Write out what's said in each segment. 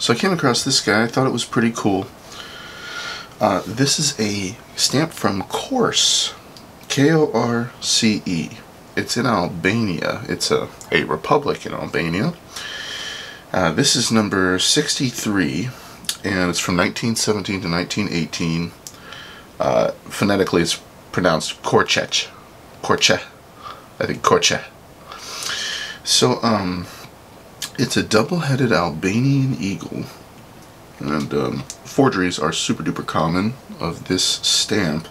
So I came across this guy. I thought it was pretty cool. This is a stamp from Korce, K-O-R-C-E. It's in Albania. It's a republic in Albania. This is number 63, and it's from 1917 to 1918. Phonetically, it's pronounced Korçech. Korçech. I think Korçech. So, it's a double-headed Albanian eagle, and forgeries are super duper common of this stamp.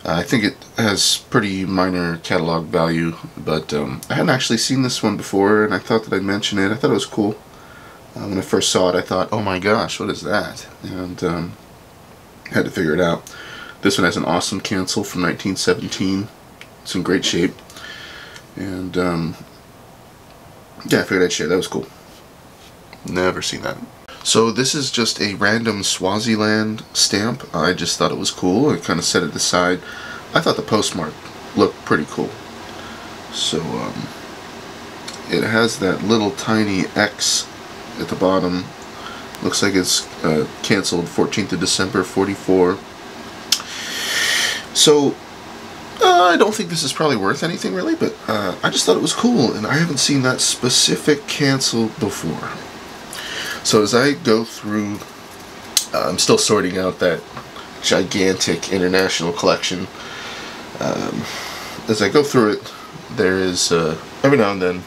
I think it has pretty minor catalog value, but I hadn't actually seen this one before, and I thought that I'd mention it. I thought it was cool. When I first saw it, I thought, oh my gosh, what is that? And had to figure it out. This one has an awesome cancel from 1917. It's in great shape. And yeah, I figured I'd share. That was cool. Never seen that. So this is just a random Swaziland stamp. I just thought it was cool. I kind of set it aside. I thought the postmark looked pretty cool. So it has that little tiny X at the bottom. Looks like it's canceled 14th of December 44. So I don't think this is probably worth anything really, but I just thought it was cool, and I haven't seen that specific cancel before. So as I go through, I'm still sorting out that gigantic international collection. As I go through it, there is every now and then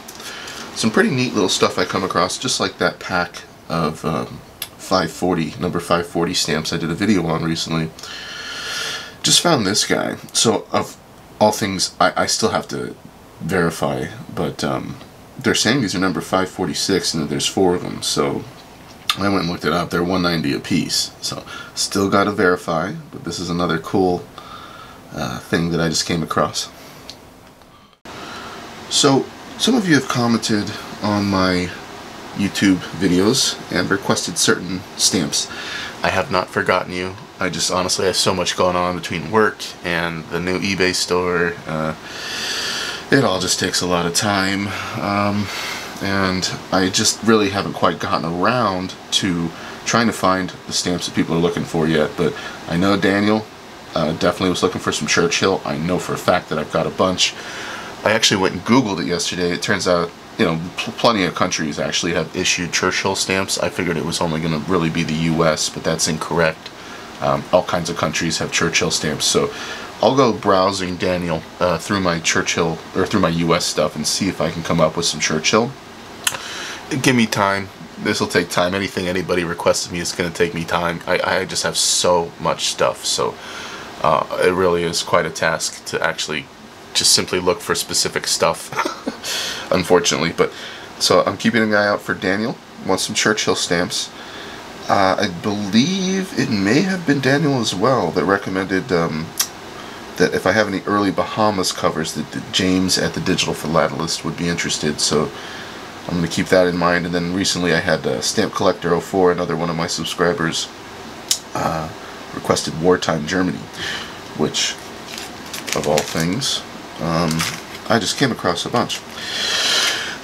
some pretty neat little stuff I come across, just like that pack of 540, number 540 stamps I did a video on recently. Just found this guy. So of all things, I still have to verify, but they're saying these are number 546 and that there's 4 of them, so I went and looked it up. They're $1.90 a piece, so still got to verify, but this is another cool thing that I just came across. So some of you have commented on my YouTube videos and requested certain stamps. I have not forgotten you. I just honestly have so much going on between work and the new eBay store. It all just takes a lot of time, and I just really haven't quite gotten around to trying to find the stamps that people are looking for yet. But I know Daniel definitely was looking for some Churchill. I know for a fact that I've got a bunch. I actually went and Googled it yesterday. It turns out, you know, plenty of countries actually have issued Churchill stamps. I figured it was only going to really be the US, but that's incorrect. All kinds of countries have Churchill stamps, so I'll go browsing, Daniel, through my Churchill, or through my US stuff, and see if I can come up with some Churchill. Give me time. This will take time. Anything anybody requests of me is going to take me time. I just have so much stuff, so it really is quite a task to actually just simply look for specific stuff, unfortunately. But so I'm keeping an eye out for Daniel. Wants some Churchill stamps. I believe it may have been Daniel as well that recommended that if I have any early Bahamas covers, that James at the Digital Philatelist would be interested. So I'm going to keep that in mind. And then recently I had Stamp Collector 04, another one of my subscribers, requested Wartime Germany, which, of all things, I just came across a bunch.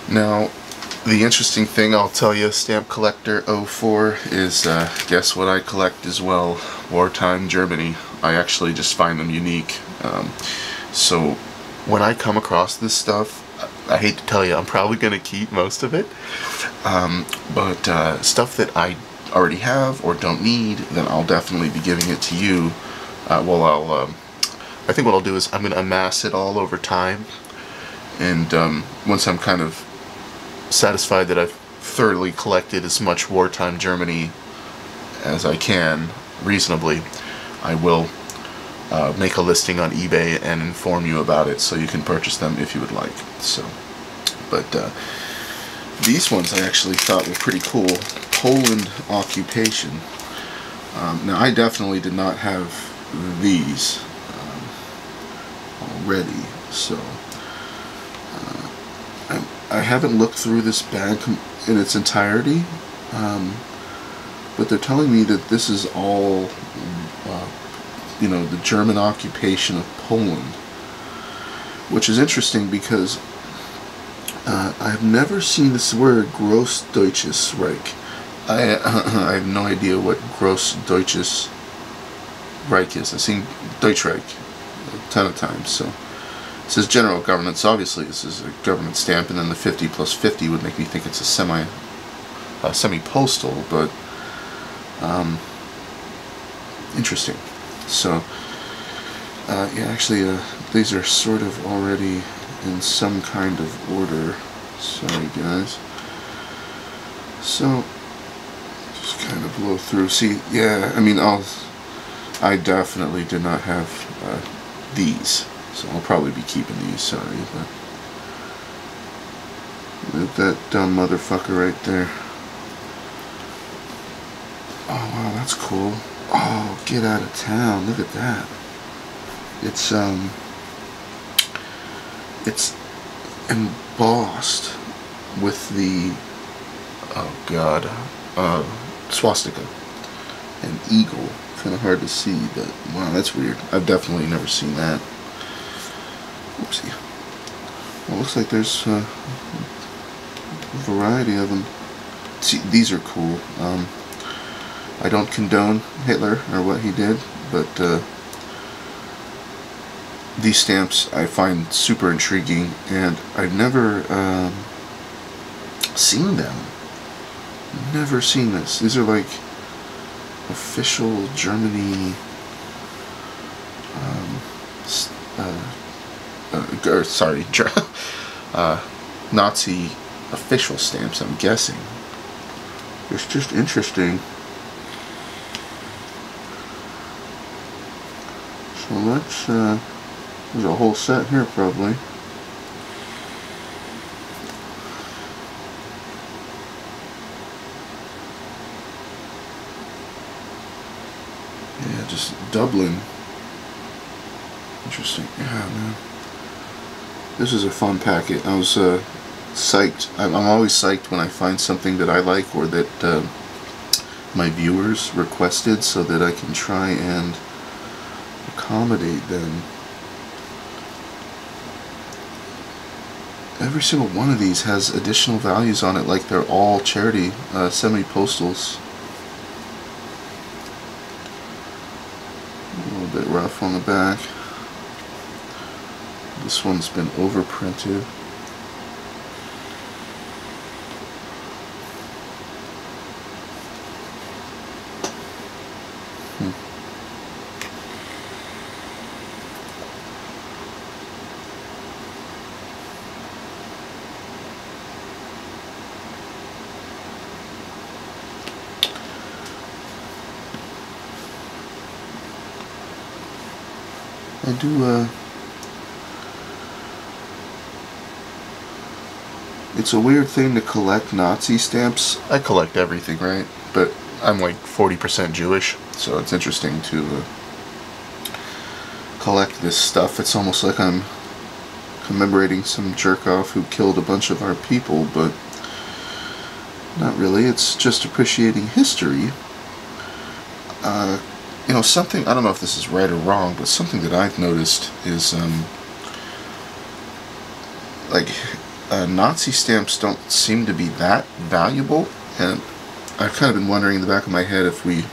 Now, the interesting thing I'll tell you, Stamp Collector 04, is guess what I collect as well? Wartime Germany. I actually just find them unique. So when I come across this stuff, I hate to tell you, I'm probably going to keep most of it. But stuff that I already have or don't need, then I'll definitely be giving it to you. I think what I'll do is I'm going to amass it all over time. And once I'm kind of satisfied that I've thoroughly collected as much Wartime Germany as I can reasonably, I will make a listing on eBay and inform you about it, so you can purchase them if you would like. So, but these ones I actually thought were pretty cool. Poland occupation. Now I definitely did not have these already, so I haven't looked through this bag in its entirety, but they're telling me that this is all, you know, the German occupation of Poland, which is interesting because I've never seen this word Großdeutsches Reich. I have no idea what Gross Deutsches Reich is. I've seen Deutschreich a ton of times. So it says general government. So obviously this is a government stamp, and then the 50 plus 50 would make me think it's a semi-postal, but interesting. So yeah, actually these are sort of already in some kind of order. Sorry guys. So just kind of blow through. See, yeah, I mean, I definitely did not have these, so I'll probably be keeping these. Sorry, but look at that dumb motherfucker right there. Oh wow, that's cool. Oh, get out of town! Look at that. It's embossed with the, oh god, swastika and eagle. Kind of hard to see, but wow, that's weird. I've definitely never seen that. Oopsie. Well, looks like there's a variety of them. See, these are cool. I don't condone Hitler or what he did, but these stamps I find super intriguing, and I've never seen them. Never seen this. These are like official Germany, sorry, Nazi official stamps, I'm guessing. It's just interesting. So let's, there's a whole set here probably. Yeah, just Dublin. Interesting. Yeah, man. This is a fun packet. I was psyched. I'm always psyched when I find something that I like or that my viewers requested, so that I can try and accommodate them. Every single one of these has additional values on it, like they're all charity semi-postals. A little bit rough on the back. This one's been overprinted. I do, it's a weird thing to collect Nazi stamps. I collect everything, right? But I'm like 40% Jewish, so it's interesting to collect this stuff. It's almost like I'm commemorating some jerk-off who killed a bunch of our people, but not really. It's just appreciating history. You know, something, I don't know if this is right or wrong, but something that I've noticed is, like, Nazi stamps don't seem to be that valuable, and I've kind of been wondering in the back of my head if we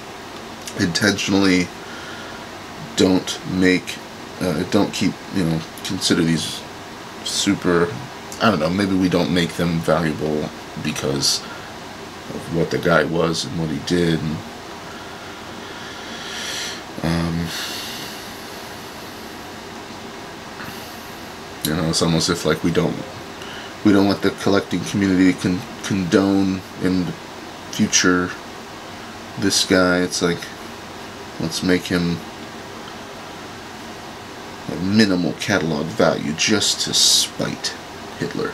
intentionally don't make, don't keep, you know, consider these super, I don't know, maybe we don't make them valuable because of what the guy was and what he did, and you know, it's almost if like we don't want the collecting community to condone in the future this guy. It's like, let's make him a minimal catalog value just to spite Hitler.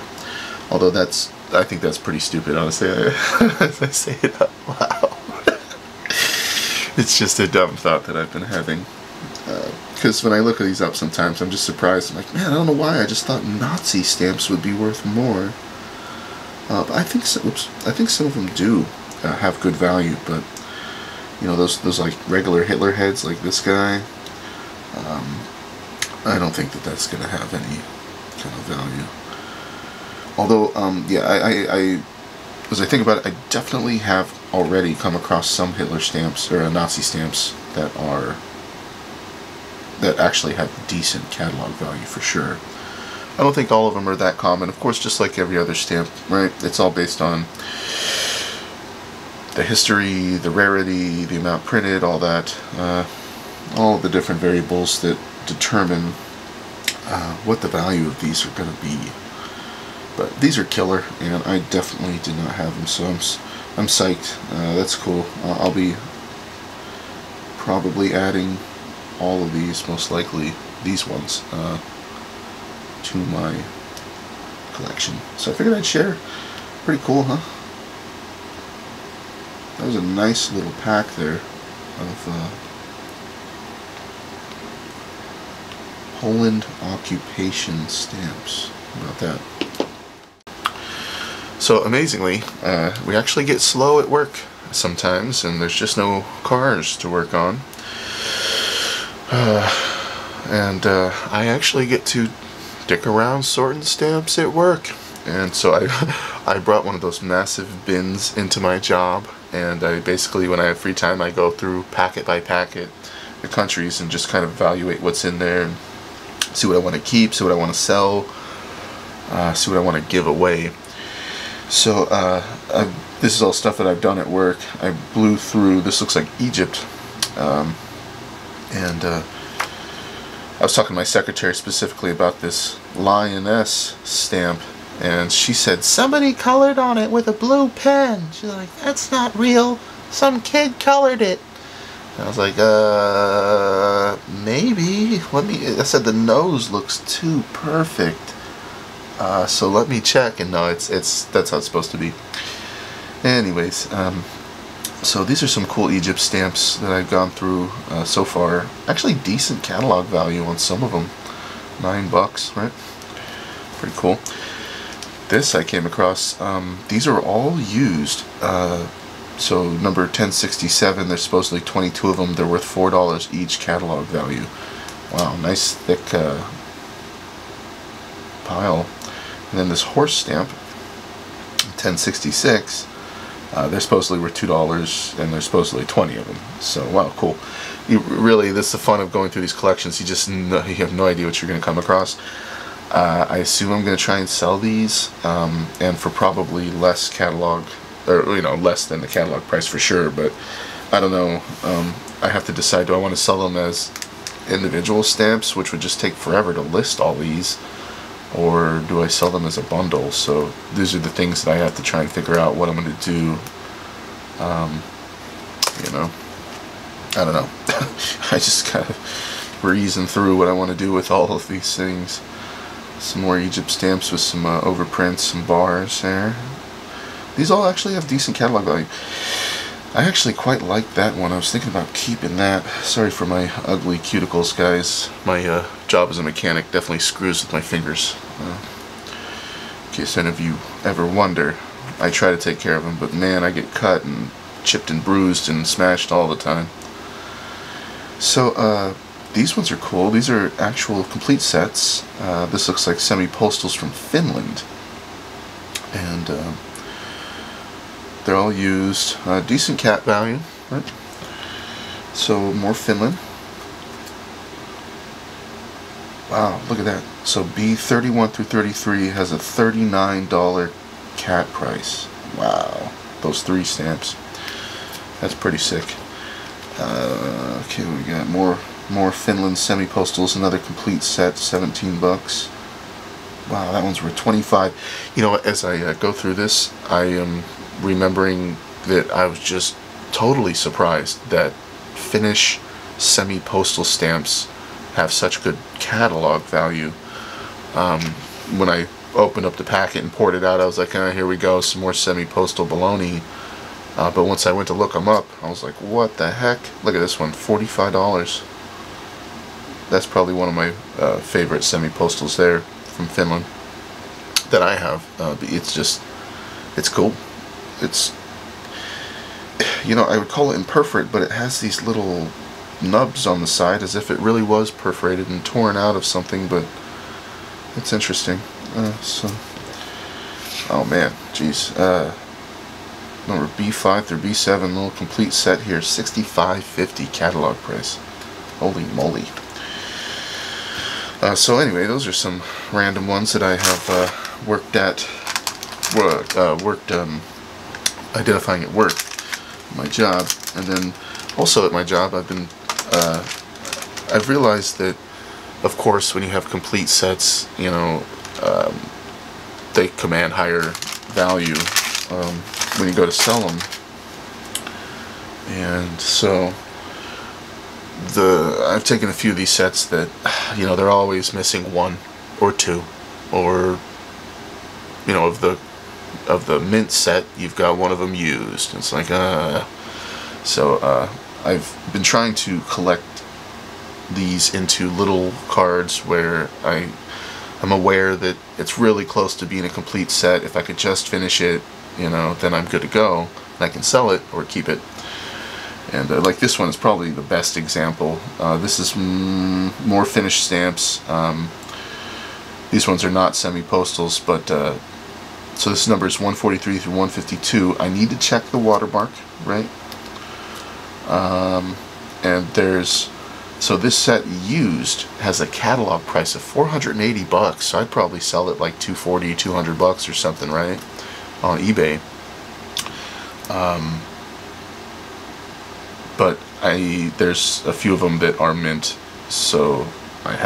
Although that's, I think that's pretty stupid, honestly, as I say it out loud. It's just a dumb thought that I've been having. Because when I look at these up sometimes, I'm just surprised. I'm like, man, I don't know why. I just thought Nazi stamps would be worth more. But I think some of them do have good value. But you know, those like regular Hitler heads, like this guy, I don't think that that's going to have any kind of value. Although, yeah, I as I think about it, I definitely have already come across some Hitler stamps or Nazi stamps that actually have decent catalog value for sure. I don't think all of them are that common. Of course, just like every other stamp, right? It's all based on the history, the rarity, the amount printed, all that. All the different variables that determine what the value of these are going to be. But these are killer, and I definitely did not have them, so I'm psyched. That's cool. I'll be probably adding all of these, most likely these ones, to my collection. So I figured I'd share. Pretty cool, huh? That was a nice little pack there of Poland occupation stamps. How about that? So amazingly, we actually get slow at work sometimes, and there's just no cars to work on. I actually get to dick around sorting stamps at work. And so I brought one of those massive bins into my job, and I basically, when I have free time, I go through packet by packet the countries and just kind of evaluate what's in there and see what I want to keep, see what I want to sell, see what I want to give away. So this is all stuff that I've done at work. I blew through, this looks like Egypt, and I was talking to my secretary specifically about this lioness stamp, and she said somebody colored on it with a blue pen. She's like, that's not real, some kid colored it. And I was like, maybe. I said the nose looks too perfect, so let me check. And no, that's how it's supposed to be. Anyways, so these are some cool Egypt stamps that I've gone through so far. Actually decent catalog value on some of them. $9, right? Pretty cool. This I came across. These are all used. So number 1067, there's supposedly 22 of them. They're worth $4 each catalog value. Wow, nice thick pile. And then this horse stamp, 1066. They're supposedly worth $2, and there's supposedly 20 of them. So wow, cool. Really, this is the fun of going through these collections. You have no idea what you're going to come across. I assume I'm going to try and sell these, and for probably less catalog, or less than the catalog price for sure. But I don't know. I have to decide: do I want to sell them as individual stamps, which would just take forever to list all these, or do I sell them as a bundle? So these are the things that I have to try and figure out what I'm going to do. I don't know. I just kind of breezing through what I want to do with all of these things. Some more Egypt stamps with some overprints, some bars there. These all actually have decent catalog value. I actually quite like that one. I was thinking about keeping that. Sorry for my ugly cuticles, guys. My job as a mechanic definitely screws with my fingers. In case any of you ever wonder, I try to take care of them, but man, I get cut and chipped and bruised and smashed all the time. So these ones are cool. These are actual complete sets. This looks like semi-postals from Finland, and they're all used. Decent cat value, right? So more Finland. Wow, look at that. So B31 through 33 has a $39 cat price. Wow, those 3 stamps. That's pretty sick. Okay, we got more Finland semi-postals, another complete set, $17. Wow, that one's worth $25. As I go through this, I am remembering that I was just totally surprised that Finnish semi-postal stamps have such good catalog value. When I opened up the packet and poured it out, I was like, here we go, some more semi-postal baloney. But once I went to look them up, I was like, what the heck? Look at this one, $45. That's probably one of my favorite semi-postals there from Finland that I have. It's cool. It's, I would call it imperforate, but it has these little nubs on the side as if it really was perforated and torn out of something, but it's interesting. Oh man, jeez. number B5 through B7, little complete set here, $65.50 catalog price. Holy moly. So anyway, those are some random ones that I have worked identifying at work, my job, and then also at my job I've realized that, of course, when you have complete sets, you know, they command higher value when you go to sell them, and so I've taken a few of these sets that, you know, they're always missing one or two, or, you know, of the mint set, you've got one of them used. It's like, so I've been trying to collect these into little cards where I'm aware that it's really close to being a complete set. If I could just finish it, you know, then I'm good to go, and I can sell it or keep it. And like this one is probably the best example. This is more finished stamps. These ones are not semi-postals, but so this number is 143 through 152. I need to check the watermark, right? And so this set used has a catalog price of $480, so I'd probably sell it like $240, $200 or something, right? On eBay. But there's a few of them that are mint, so I'm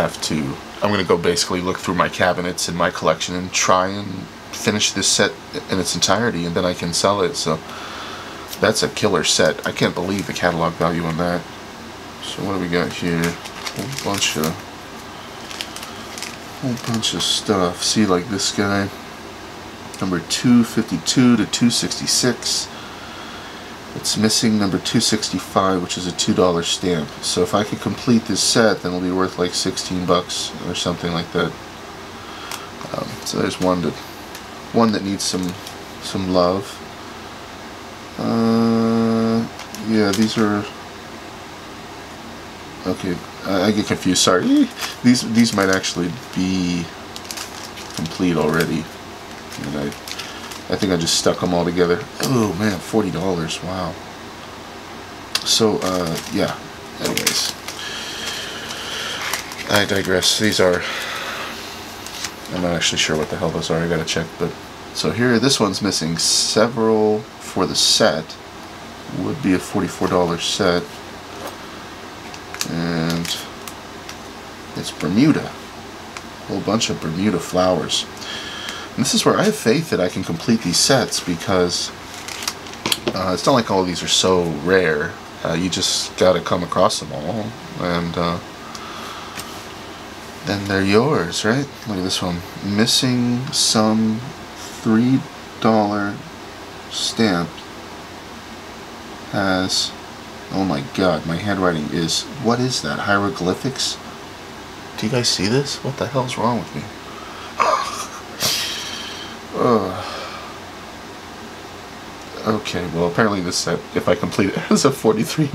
going to go basically look through my cabinets in my collection and try and finish this set in its entirety, and then I can sell it. So that's a killer set. I can't believe the catalog value on that. So what do we got here? A whole bunch of stuff. See, like this guy, number 252 to 266. It's missing number 265, which is a $2 stamp. So if I could complete this set, then it'll be worth like $16 or something like that. So there's one that needs some love. Yeah, these are okay. I get confused. Sorry. These might actually be complete already, and I think I just stuck them all together. Oh man, $40. Wow. So yeah. Anyways, I digress. These are, I'm not actually sure what the hell those are. I gotta check. But so here, this one's missing several for the set. Would be a $44 set, and it's Bermuda. A whole bunch of Bermuda flowers. And this is where I have faith that I can complete these sets, because it's not like all of these are so rare. You just gotta come across them all, and then they're yours, right? Look at this one. Missing some $3 stamp. Has, oh my god, my handwriting is, what is that? Hieroglyphics? Do you guys see this? What the hell's wrong with me? Okay, well apparently this set, if I complete it, has a $43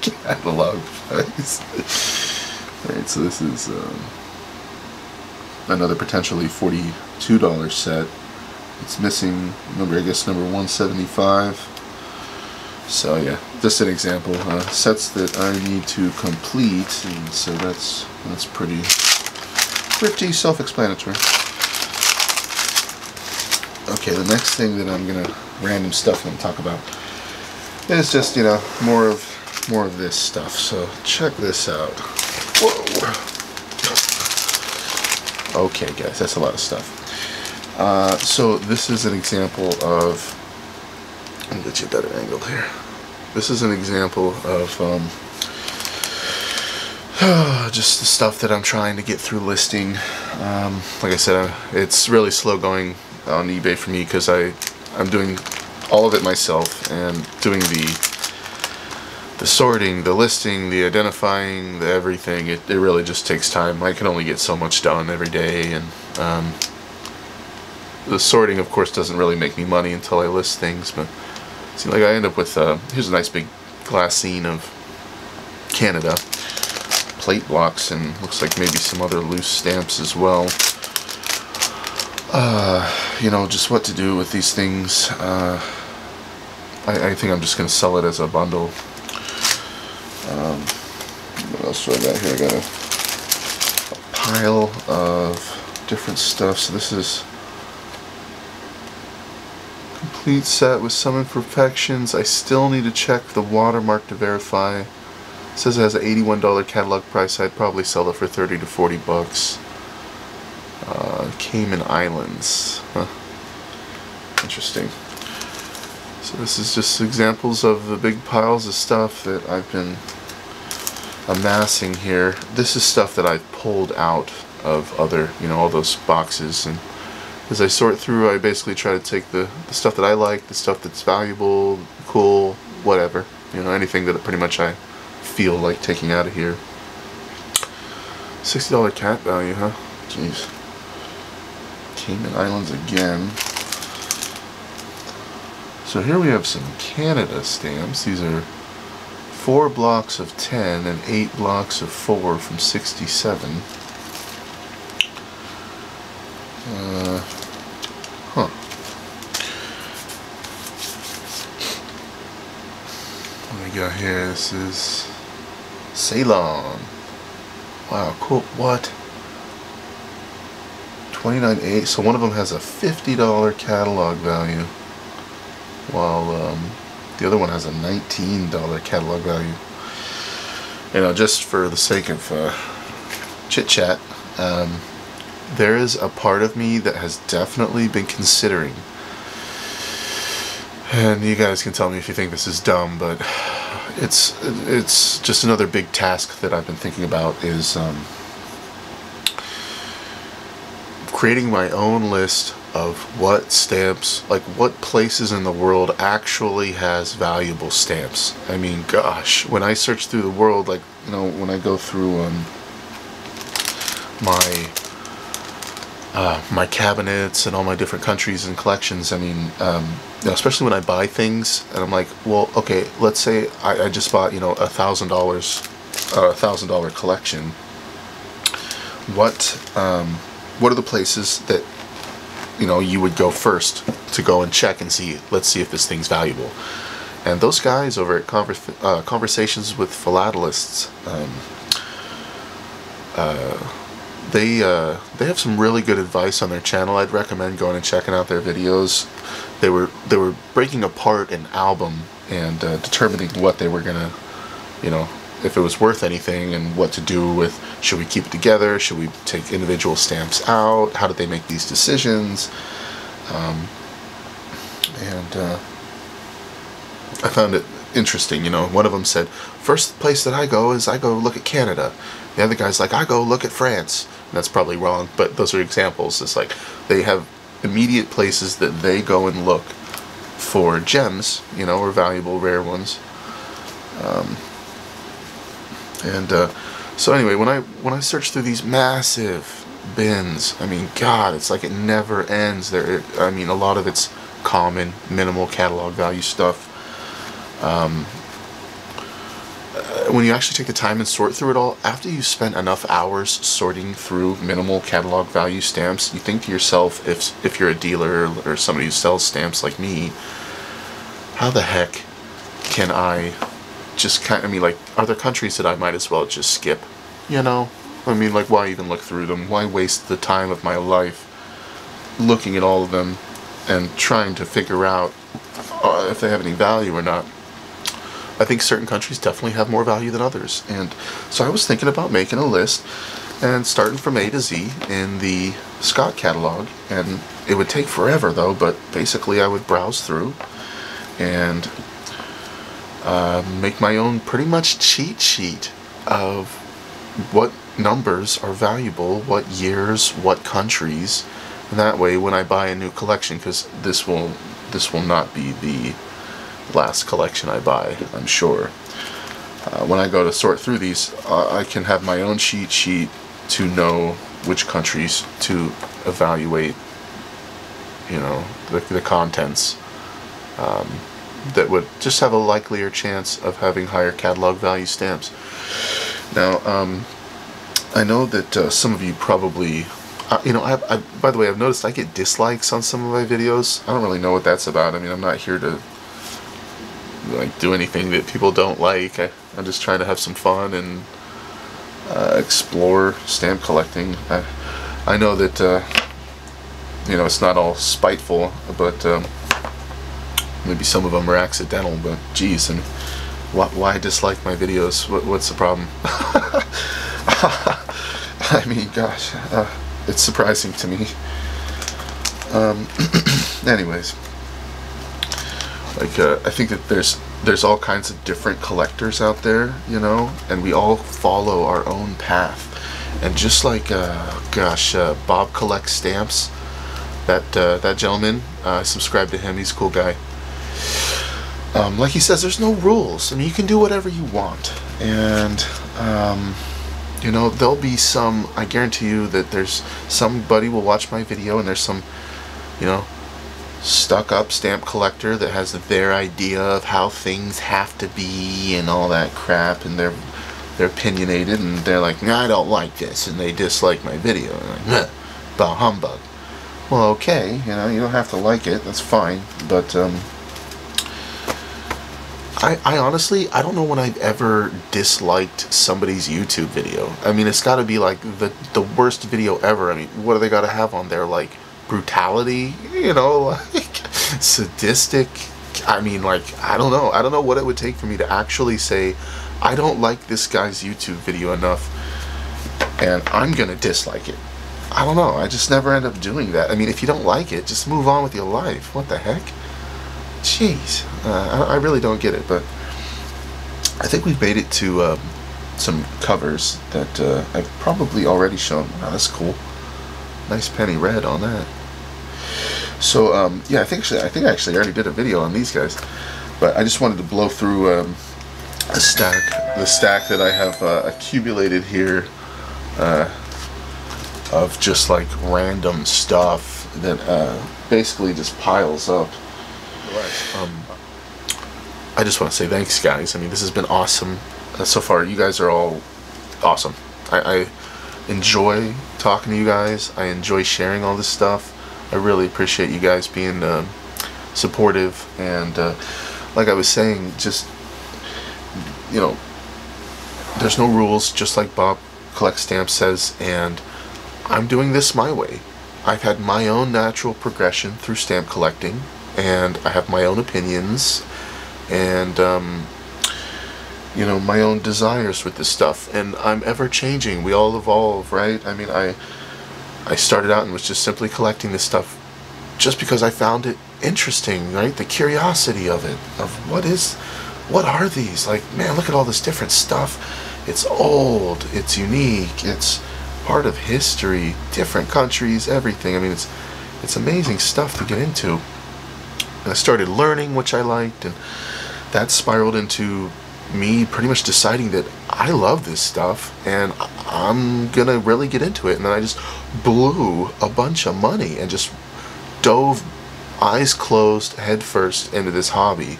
catalog price. Alright, so this is another potentially $42 set. It's missing number, I guess number 175. So yeah, just an example. Sets that I need to complete, and so that's pretty self-explanatory. Okay, the next thing that I'm gonna random stuff I'm gonna talk about is just, you know, more of this stuff. So check this out. Whoa. Okay, guys, that's a lot of stuff. So this is an example of. Let me get you a better angle here. This is an example of just the stuff that I'm trying to get through listing. Like I said, it's really slow going on eBay for me, because I'm doing all of it myself, and doing the sorting, the listing, the identifying, the everything. It really just takes time. I can only get so much done every day, and the sorting, of course, doesn't really make me money until I list things, but see, like I end up with, here's a nice big glass scene of Canada, plate blocks, and looks like maybe some other loose stamps as well. You know, just what to do with these things. I think I'm just going to sell it as a bundle. What else do I got here? I got a pile of different stuff. So this is complete set with some imperfections. I still need to check the watermark to verify. It says it has an $81 catalog price. I'd probably sell it for 30 to 40 bucks. Cayman Islands. Huh. Interesting. So this is just examples of the big piles of stuff that I've been amassing here. This is stuff that I've pulled out of other, all those boxes, and as I sort through, I basically try to take the stuff that I like, the stuff that's valuable, cool, whatever, anything that pretty much I feel like taking out of here. $60 cat value, huh? Jeez. Cayman Islands again. So here we have some Canada stamps. These are 4 blocks of 10 and 8 blocks of 4 from 67. Huh. What do we got here? This is Ceylon. Wow, cool. What? 29.8. So one of them has a $50 catalog value, while the other one has a $19 catalog value. Just for the sake of chit chat, there is a part of me that has definitely been considering, and you guys can tell me if you think this is dumb, but it's just another big task that I've been thinking about, is creating my own list of what stamps, like what places in the world actually has valuable stamps. I mean, gosh, when I search through the world, like, when I go through my cabinets and all my different countries and collections, I mean, especially when I buy things and I'm like, well, okay, let's say I just bought, $1,000 collection. What are the places that you would go first to go and check and see, let's see if this thing's valuable? And those guys over at Conversations with Philatelists, they have some really good advice on their channel. I'd recommend going and checking out their videos. They were breaking apart an album and determining what they were gonna, if it was worth anything, and what to do with, should we keep it together, should we take individual stamps out, how did they make these decisions, and I found it interesting. One of them said, first place that I go is I go look at Canada. The other guy's like, I go look at France. And that's probably wrong, but those are examples. It's like they have immediate places that they go and look for gems, or valuable rare ones. So anyway, when I search through these massive bins, I mean, God, it's like it never ends. I mean, a lot of it's common, minimal catalog value stuff. When you actually take the time and sort through it all, after you've spent enough hours sorting through minimal catalog value stamps, you think to yourself, if you're a dealer or somebody who sells stamps like me, how the heck can I just like, are there countries that I might as well just skip? I mean, like, why even look through them? Why waste the time of my life looking at all of them and trying to figure out if they have any value or not? I think certain countries definitely have more value than others, and so I was thinking about making a list and starting from A to Z in the Scott catalog, and it would take forever though, but basically I would browse through and make my own pretty much cheat sheet of what numbers are valuable, what years, what countries, and that way when I buy a new collection, because this will not be the last collection I buy, I'm sure. When I go to sort through these, I can have my own cheat sheet to know which countries to evaluate, the contents that would just have a likelier chance of having higher catalog value stamps. Now, I know that some of you probably, by the way, I've noticed I get dislikes on some of my videos. I don't really know what that's about. I mean, I'm not here to like do anything that people don't like. I'm just trying to have some fun and explore stamp collecting. I know that you know, it's not all spiteful, but maybe some of them are accidental. But geez, and why dislike my videos? What's the problem? I mean, gosh, it's surprising to me. Anyways, like I think that there's all kinds of different collectors out there, you know, and we all follow our own path. And just like gosh, Bob collects stamps. That gentleman, I subscribe to him. He's a cool guy. Like he says, there's no rules. I mean, you can do whatever you want, and you know, there'll be some. I guarantee you that there's somebody will watch my video, and there's some, you know, stuck-up stamp collector that has their idea of how things have to be and all that crap, and they're opinionated, and they're like, nah, I don't like this, and they dislike my video. And like, bah humbug. Well, okay, you know, you don't have to like it, that's fine, but I honestly, I don't know when I've ever disliked somebody's YouTube video. I mean, it's got to be like the worst video ever. I mean, what do they got to have on there? Like brutality, you know, like sadistic. I mean, like, I don't know what it would take for me to actually say, I don't like this guy's YouTube video enough, and I'm gonna dislike it. I don't know. I just never end up doing that. I mean, if you don't like it, just move on with your life. What the heck? Jeez. I really don't get it, but I think we've made it to some covers that I've probably already shown. Wow, that's cool. Nice penny red on that. So, yeah, I think I actually already did a video on these guys, but I just wanted to blow through the stack that I have accumulated here of just like random stuff that basically just piles up. Right. I just want to say thanks, guys. I mean, this has been awesome so far. You guys are all awesome. I enjoy talking to you guys. I enjoy sharing all this stuff. I really appreciate you guys being supportive, and like I was saying, just, you know, there's no rules, just like Bob Collect Stamps says, and I'm doing this my way. I've had my own natural progression through stamp collecting, and I have my own opinions, and you know, my own desires with this stuff, and I'm ever changing. We all evolve, right? I mean, I started out and was just simply collecting this stuff just because I found it interesting, right? The curiosity of it, of what are these? Like, man, look at all this different stuff. It's old, it's unique, it's part of history, different countries, everything. I mean, it's amazing stuff to get into. And I started learning, which I liked, and that spiraled into me pretty much deciding that I love this stuff and I'm gonna really get into it. And then I just blew a bunch of money and just dove eyes closed head first into this hobby.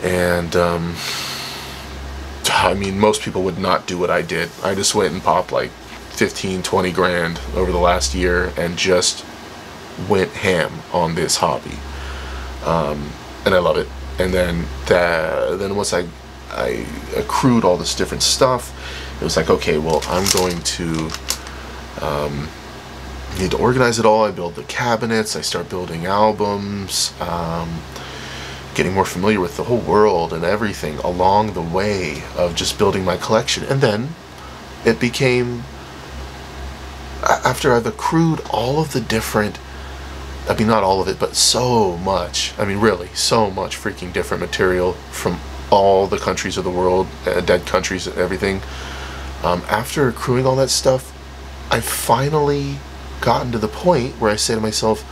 And I mean, most people would not do what I did. I just went and popped like 15-20 grand over the last year and just went ham on this hobby, and I love it. And then once I accrued all this different stuff, it was like, okay, well, I'm going to need to organize it all. I build the cabinets, I start building albums, getting more familiar with the whole world and everything along the way of just building my collection. And then it became, after I've accrued all of the different, I mean, not all of it, but so much, I mean, really, so much freaking different material from all the countries of the world, dead countries, everything. After accruing all that stuff, I've finally gotten to the point where I say to myself,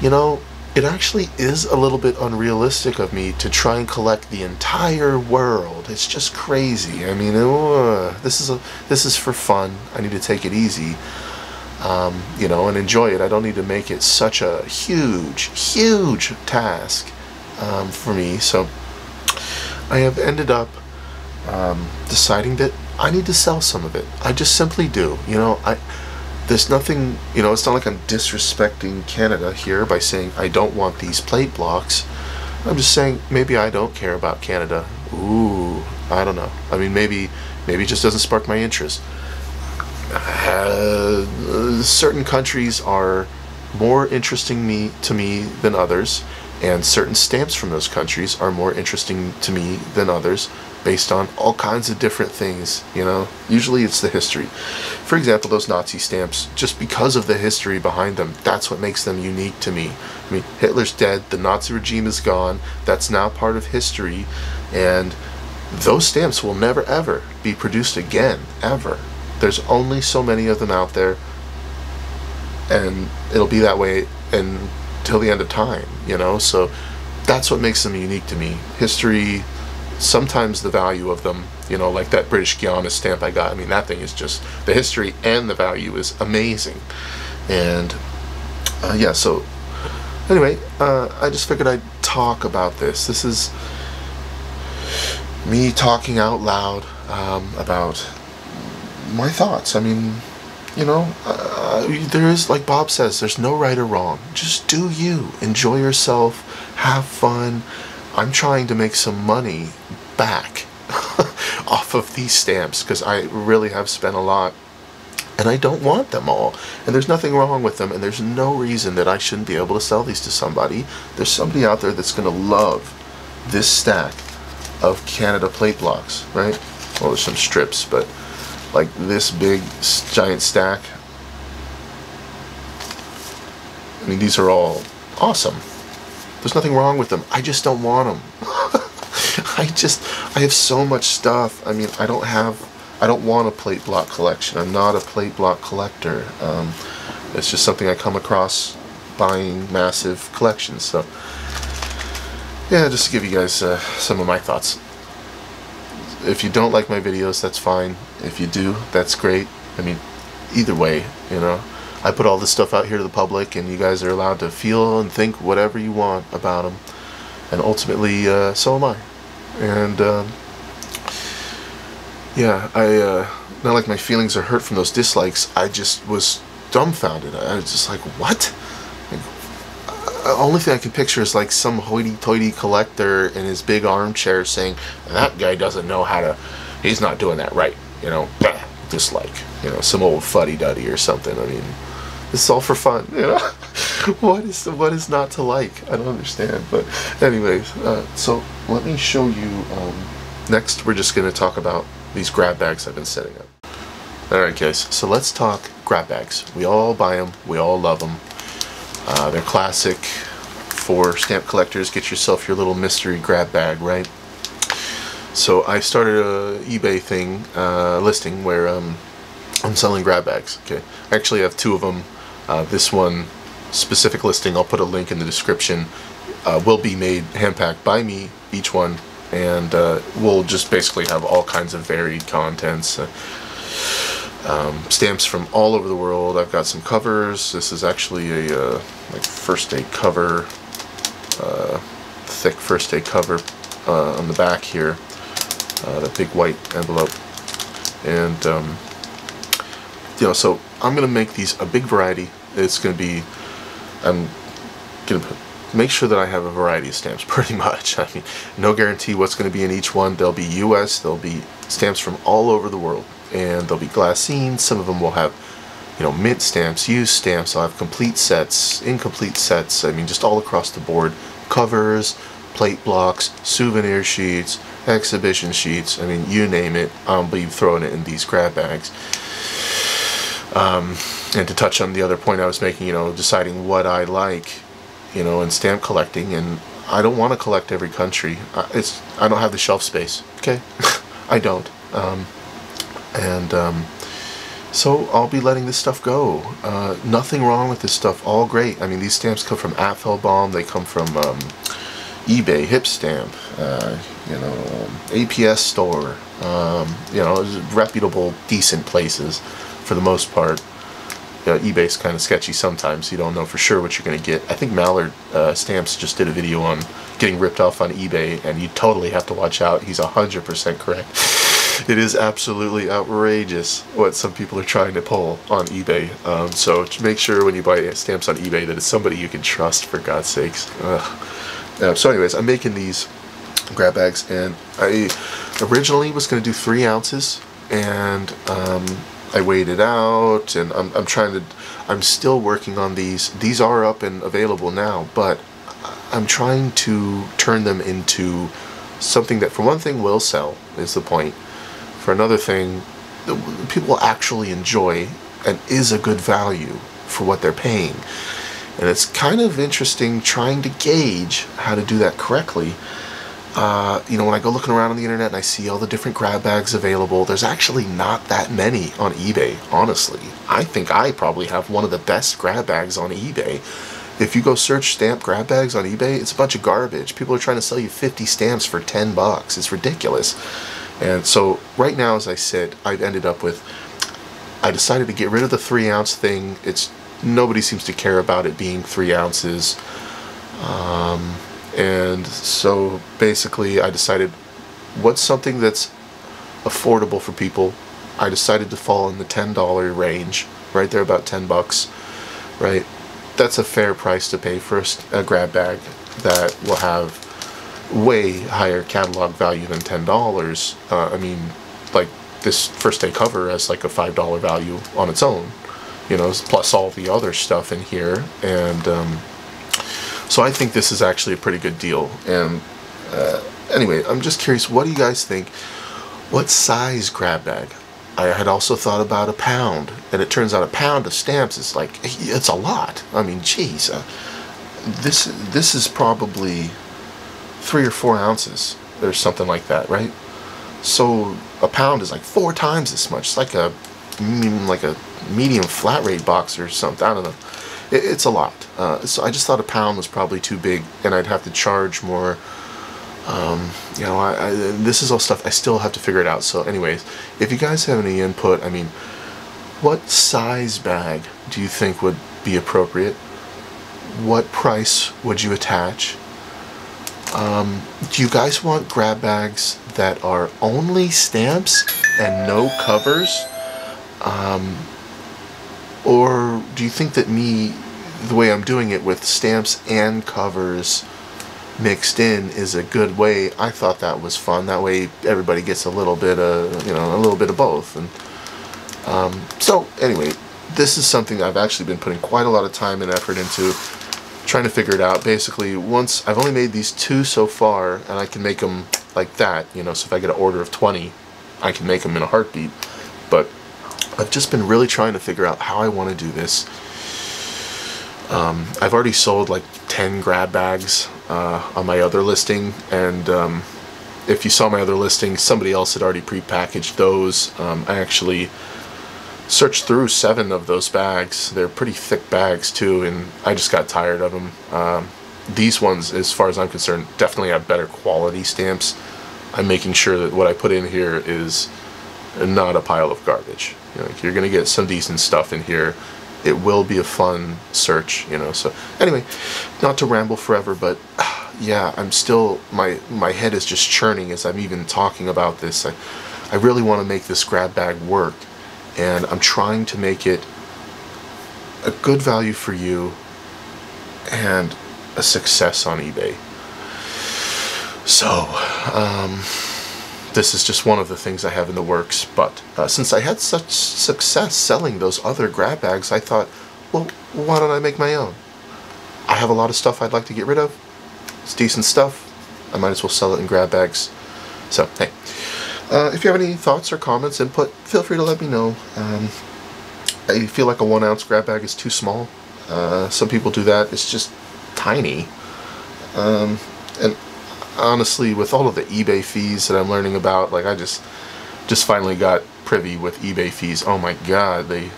you know, it actually is a little bit unrealistic of me to try and collect the entire world. It's just crazy. I mean, this is for fun. I need to take it easy, you know, and enjoy it. I don't need to make it such a huge task for me. So I have ended up deciding that I need to sell some of it. I just simply do. You know, there's nothing, you know, it's not like I'm disrespecting Canada here by saying I don't want these plate blocks. I'm just saying, maybe I don't care about Canada. Ooh, I don't know. I mean, maybe it just doesn't spark my interest. Certain countries are more interesting to me than others, and certain stamps from those countries are more interesting to me than others, based on all kinds of different things, you know. Usually it's the history. For example, those Nazi stamps, just because of the history behind them, that's what makes them unique to me. I mean, Hitler's dead, the Nazi regime is gone, that's now part of history, and those stamps will never ever be produced again, ever. There's only so many of them out there, and it'll be that way until the end of time, you know. So that's what makes them unique to me. History, sometimes the value of them, you know, like that British Guiana stamp I got. I mean, that thing is just, the history and the value is amazing. And yeah, so anyway, I just figured I'd talk about this. This is me talking out loud about my thoughts. I mean, you know, there is, like Bob says, there's no right or wrong. Just do you. Enjoy yourself. Have fun. I'm trying to make some money back off of these stamps, because I really have spent a lot, and I don't want them all. And there's nothing wrong with them, and there's no reason that I shouldn't be able to sell these to somebody. There's somebody out there that's going to love this stack of Canada plate blocks, right? Well, there's some strips, but like this big giant stack. I mean, these are all awesome. There's nothing wrong with them. I just don't want them. I have so much stuff. I mean, I don't want a plate block collection. I'm not a plate block collector. It's just something I come across buying massive collections. So yeah, just to give you guys some of my thoughts. If you don't like my videos, that's fine. If you do, that's great. I mean, either way, you know, I put all this stuff out here to the public, and you guys are allowed to feel and think whatever you want about them. And ultimately, so am I. And yeah, not like my feelings are hurt from those dislikes. I just was dumbfounded. I was just like, what? Only thing I can picture is like some hoity-toity collector in his big armchair saying, that guy doesn't know how to, he's not doing that right, you know, dislike, you know, some old fuddy-duddy or something. I mean, this is all for fun, you know. What is not to like? I don't understand. But anyways, so let me show you, next we're just going to talk about these grab bags I've been setting up. Alright guys, so let's talk grab bags. We all buy them, we all love them. They're classic for stamp collectors. Get yourself your little mystery grab bag, right? So I started a eBay thing, listing where I'm selling grab bags. Okay, I actually have two of them. This one specific listing, I'll put a link in the description, will be made hand-packed by me, each one, and we'll just basically have all kinds of varied contents. Stamps from all over the world. I've got some covers. This is actually a like first day cover, thick first day cover on the back here, that big white envelope. And you know, so I'm gonna make these a big variety. It's gonna be, I'm gonna make sure that I have a variety of stamps, pretty much. I mean, no guarantee what's gonna be in each one. There'll be US, there'll be stamps from all over the world, and there'll be glassine. Some of them will have, you know, mint stamps, used stamps. I'll have complete sets, incomplete sets. I mean, just all across the board. Covers, plate blocks, souvenir sheets, exhibition sheets. I mean, you name it, I'll be throwing it in these grab bags. And to touch on the other point I was making, you know, deciding what I like, you know, in stamp collecting, and I don't want to collect every country. I don't have the shelf space. Okay, I don't. So I'll be letting this stuff go. Nothing wrong with this stuff, all great. I mean, these stamps come from Apfelbaum, they come from eBay, Hipstamp, you know, APS store, you know, reputable, decent places for the most part. eBay's kind of sketchy sometimes. You don't know for sure what you're going to get. I think Mallard Stamps just did a video on getting ripped off on eBay, and you totally have to watch out. He's 100% correct. It is absolutely outrageous what some people are trying to pull on eBay. So make sure when you buy stamps on eBay that it's somebody you can trust, for God's sakes. So anyways, I'm making these grab bags, and I originally was going to do 3 ounces, and I weighed it out, and I'm still working on these. These are up and available now, but I'm trying to turn them into something that, for one thing, will sell, is the point. For another thing, people will actually enjoy and is a good value for what they're paying. And it's kind of interesting trying to gauge how to do that correctly. You know, when I go looking around on the internet and I see all the different grab bags available, there's actually not that many on eBay, honestly. I think I probably have one of the best grab bags on eBay. If you go search stamp grab bags on eBay, it's a bunch of garbage. People are trying to sell you 50 stamps for 10 bucks. It's ridiculous. And so right now, as I said, I've ended up with, I decided to get rid of the 3-ounce thing. Nobody seems to care about it being 3 ounces. And so basically I decided, what's something that's affordable for people? I decided to fall in the $10 range, right there, about 10 bucks, right? That's a fair price to pay for a grab bag that will have way higher catalog value than $10. I mean, like this first day cover has like a $5 value on its own, you know, plus all the other stuff in here. And so I think this is actually a pretty good deal. And anyway, I'm just curious, what do you guys think? What size grab bag? I had also thought about a pound, and it turns out a pound of stamps is like, it's a lot. I mean, geez, this is probably 3 or 4 ounces or something like that, right? So a pound is like 4 times this much. It's like a medium flat rate box or something. I don't know. It's a lot. So I just thought a pound was probably too big, and I'd have to charge more. You know, this is all stuff I still have to figure it out. So anyways, if you guys have any input, I mean, what size bag do you think would be appropriate? What price would you attach? Do you guys want grab bags that are only stamps and no covers? Or do you think that the way I'm doing it with stamps and covers mixed in is a good way? I thought that was fun. That way everybody gets a little bit of, you know, a little bit of both. And so anyway, this is something I've actually been putting quite a lot of time and effort into, trying to figure it out. Basically, once I've only made these 2 so far, and I can make them like that, you know, so if I get an order of 20, I can make them in a heartbeat. But I've just been really trying to figure out how I want to do this. I've already sold like 10 grab bags on my other listing, and if you saw my other listing, somebody else had already pre-packaged those. I actually searched through 7 of those bags. They're pretty thick bags too, and I just got tired of them. These ones, as far as I'm concerned, definitely have better quality stamps. I'm making sure that what I put in here is not a pile of garbage. You know, you're going to get some decent stuff in here. It will be a fun search, you know. So anyway, not to ramble forever, but yeah, I'm still, my head is just churning as I'm even talking about this. I really want to make this grab bag work, and I'm trying to make it a good value for you and a success on eBay. So this is just one of the things I have in the works. But since I had such success selling those other grab bags, I thought, well, why don't I make my own? I have a lot of stuff I'd like to get rid of. It's decent stuff. I might as well sell it in grab bags. So hey, if you have any thoughts or comments, input, feel free to let me know. I feel like a 1 ounce grab bag is too small. Some people do that. It's just tiny. And honestly, with all of the eBay fees that I'm learning about, like I just finally got privy with eBay fees. Oh my God, they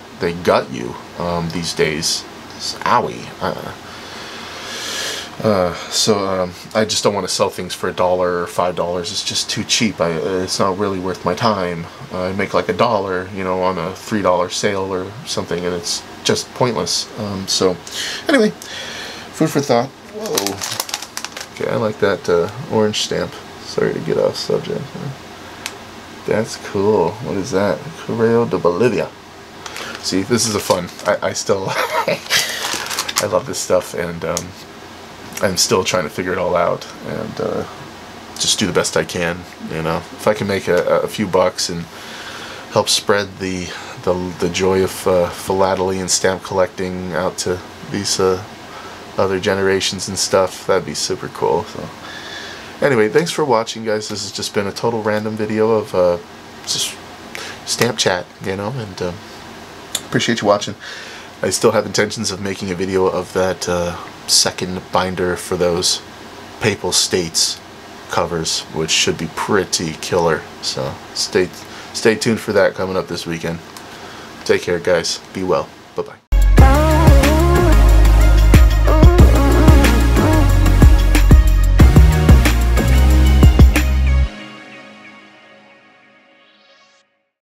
gut you these days. It's owie. So I just don't want to sell things for $1 or $5. It's just too cheap. It's not really worth my time. I make like $1, you know, on a $3 sale or something, and it's just pointless. So anyway, food for thought. Whoa. Okay, I like that orange stamp. Sorry to get off subject. That's cool. What is that? Correo de Bolivia. See, this is a fun. I still I love this stuff, and I'm still trying to figure it all out, and just do the best I can. You know, if I can make a few bucks and help spread the joy of philately and stamp collecting out to these other generations and stuff, that'd be super cool. So anyway, thanks for watching, guys. This has just been a total random video of just stamp chat, you know, and appreciate you watching. I still have intentions of making a video of that second binder for those Papal States covers, which should be pretty killer. So stay tuned for that coming up this weekend. Take care, guys. Be well. Bye-bye.